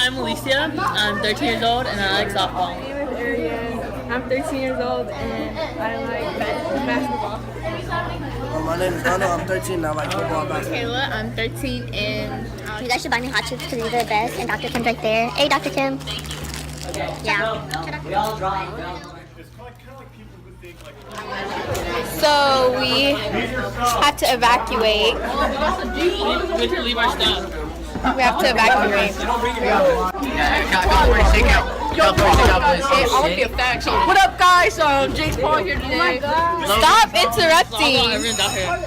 I'm Alicia. I'm 13 years old and I like softball. My name is Ariane. I'm 13 years old and I like basketball. My name is Anna. I'm 13 and I like football. Makayla. I'm 13 and you guys should buy me hot chips because these are the best. And Dr. Kim's right there. Hey, Dr. Kim. Yeah. We all draw. so we have to evacuate. We have to leave our stuff. We have to evacuate. What up, guys? Jake's Paul here today. Stop interrupting. Everyone's out here.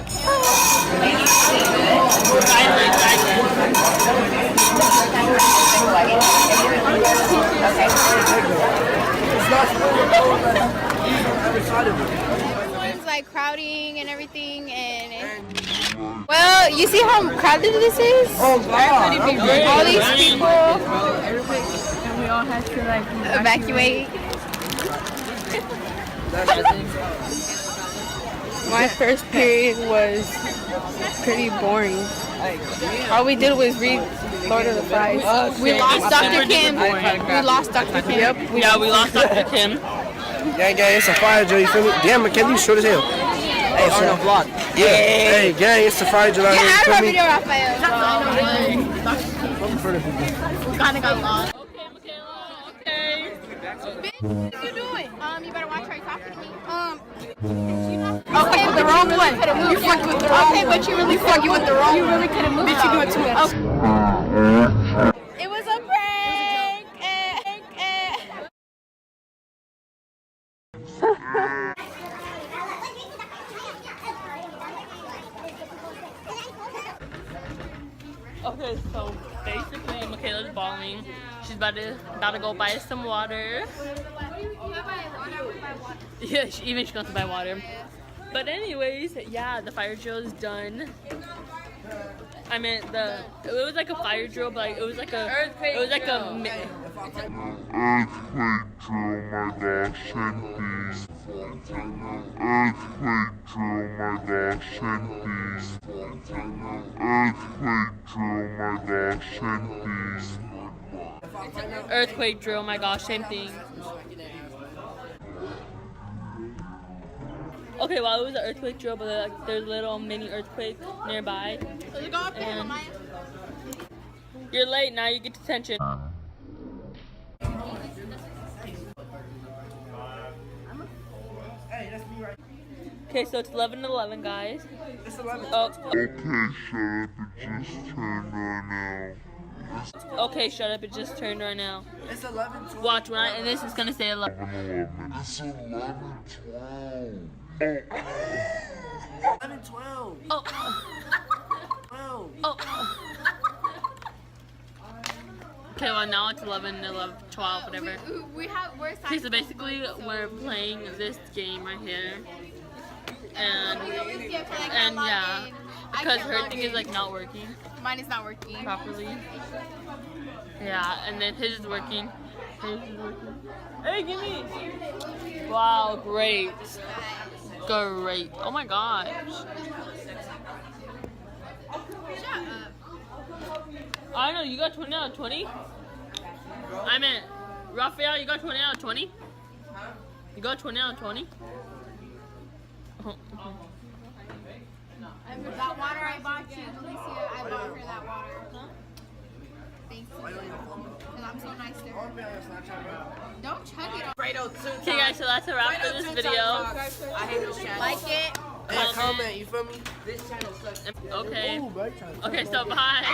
Everyone's like crowding and everything, well, you see how crowded this is? Oh God! All these people. And we all have to like evacuate. My first period was pretty boring. All we did was read Lord of the Flies. We lost Dr. Kim. We lost Dr. Kim. Yeah, we lost Dr. Kim. Gang, it's a fire drill. You feel me? Damn, Makayla, you short as hell. Hey, Arnold vlog. Yeah. Hey, gang, it's a fire drill. Get out of our video, Raphael. We kind of got lost. Okay, Makayla. Okay. What are you doing? You better watch how you're talking to me. Okay, the wrong one. You fucking with the wrong one. Okay, but you really fucking with the wrong one. You really could have moved. Bitch, you do it too much. It was a prank. Okay, so basically Makayla's bawling. She's about to go buy us some water. Yeah, she's going to buy water. But anyways, yeah, the fire drill is done. I mean, it was like a fire drill, but like, it was like a earthquake drill, my gosh, earthquake drill, my gosh, same thing. Okay, well, it was an earthquake drill, but like, there's a little mini earthquake nearby. And you're late, now you get detention. Okay, so it's 11:11, guys. It's 11. Oh. Okay, shut up, it just turned right now. Okay, shut up, it just turned right now. It's 11. Watch, when and this is gonna say 11. It's 11:12. 11:12. Oh. 12. Oh. Okay, well now it's 11:12, whatever. We're Okay, so basically we're playing this game right here, and yeah, because her thing is like not working Mine is not working properly. Yeah, and then his is working. Hey, give me! Wow, great. Great. Oh my gosh. I know, you got 20 out of 20? I meant, Raphael, you got 20 out of 20? You got 20 out of 20? And that water I bought you, Alicia, I bought her that water. Thanks. Because I'm so nice to her. Don't chug it. Okay guys, so that's a wrap for this video. Like it. Hey, comment, you feel me? Okay. Okay, so bye.